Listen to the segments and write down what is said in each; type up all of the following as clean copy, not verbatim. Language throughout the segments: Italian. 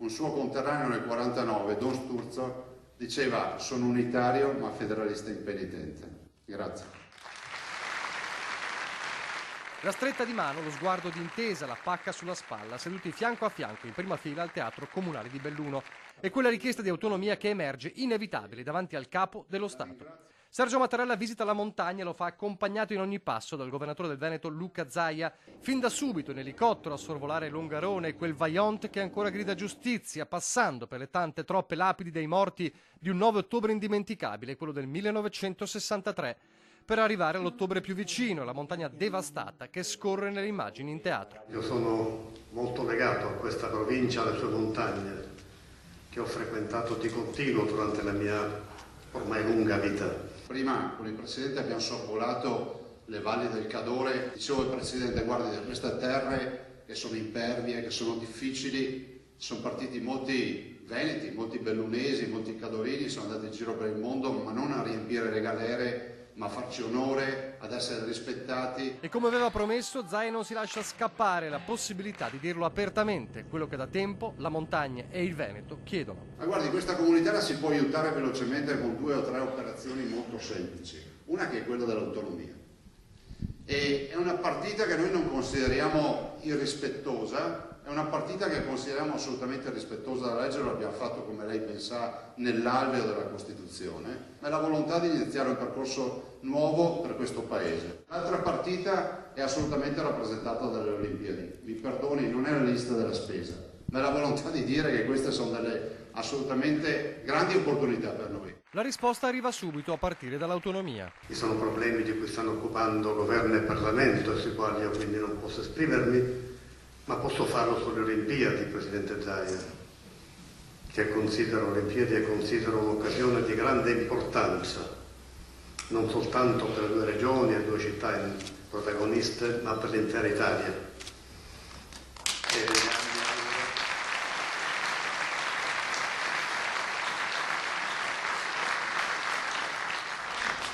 un suo conterraneo nel 49, Don Sturzo, diceva: sono unitario ma federalista impenitente. Grazie. La stretta di mano, lo sguardo d'intesa, la pacca sulla spalla, seduti fianco a fianco in prima fila al Teatro Comunale di Belluno. E quella richiesta di autonomia che emerge inevitabile davanti al capo dello Stato. Sergio Mattarella visita la montagna e lo fa accompagnato in ogni passo dal governatore del Veneto Luca Zaia, fin da subito in elicottero a sorvolare Longarone, quel Vajont che ancora grida giustizia, passando per le tante troppe lapidi dei morti di un 9 ottobre indimenticabile, quello del 1963, per arrivare all'ottobre più vicino, la montagna devastata che scorre nelle immagini in teatro. Io sono molto legato a questa provincia, alle sue montagne, che ho frequentato di continuo durante la mia ormai lunga vita. Prima con il Presidente abbiamo sorvolato le valli del Cadore. Dicevo al Presidente: guardi, da queste terre che sono impervie, che sono difficili, sono partiti molti veneti, molti bellunesi, molti cadorini, sono andati in giro per il mondo, ma non a riempire le galere, ma a farci onore, ad essere rispettati. E come aveva promesso, Zaia non si lascia scappare la possibilità di dirlo apertamente, quello che da tempo la montagna e il Veneto chiedono. Ma guardi, questa comunità la si può aiutare velocemente con 2 o 3 operazioni molto semplici. Una che è quella dell'autonomia. E è una partita che noi non consideriamo irrispettosa, è una partita che consideriamo assolutamente rispettosa della legge, lo abbiamo fatto, come lei ben sa, nell'alveo della Costituzione, ma è la volontà di iniziare un percorso nuovo per questo Paese. L'altra partita è assolutamente rappresentata dalle Olimpiadi. Mi perdoni, non è la lista della spesa, ma è la volontà di dire che queste sono delle assolutamente grandi opportunità per noi. La risposta arriva subito, a partire dall'autonomia. Ci sono problemi di cui stanno occupando governo e Parlamento e sui quali io quindi non posso esprimermi, ma posso farlo sulle Olimpiadi, Presidente Zaia, che considero Olimpiadi e considero un'occasione di grande importanza, non soltanto per le 2 regioni e 2 città protagoniste, ma per l'intera Italia.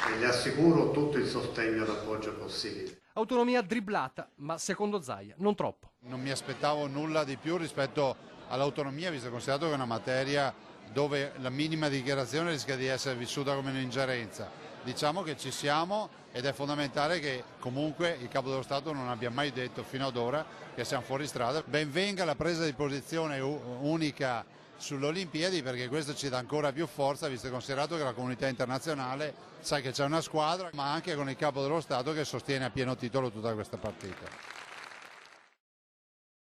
E le assicuro tutto il sostegno e l'appoggio possibile. Autonomia dribblata, ma secondo Zaia non troppo. Non mi aspettavo nulla di più rispetto all'autonomia, visto e considerato che è una materia dove la minima dichiarazione rischia di essere vissuta come un'ingerenza. Diciamo che ci siamo ed è fondamentale che comunque il Capo dello Stato non abbia mai detto fino ad ora che siamo fuori strada. Ben venga la presa di posizione unica sulle Olimpiadi, perché questo ci dà ancora più forza, visto e considerato che la comunità internazionale sa che c'è una squadra, ma anche con il Capo dello Stato che sostiene a pieno titolo tutta questa partita.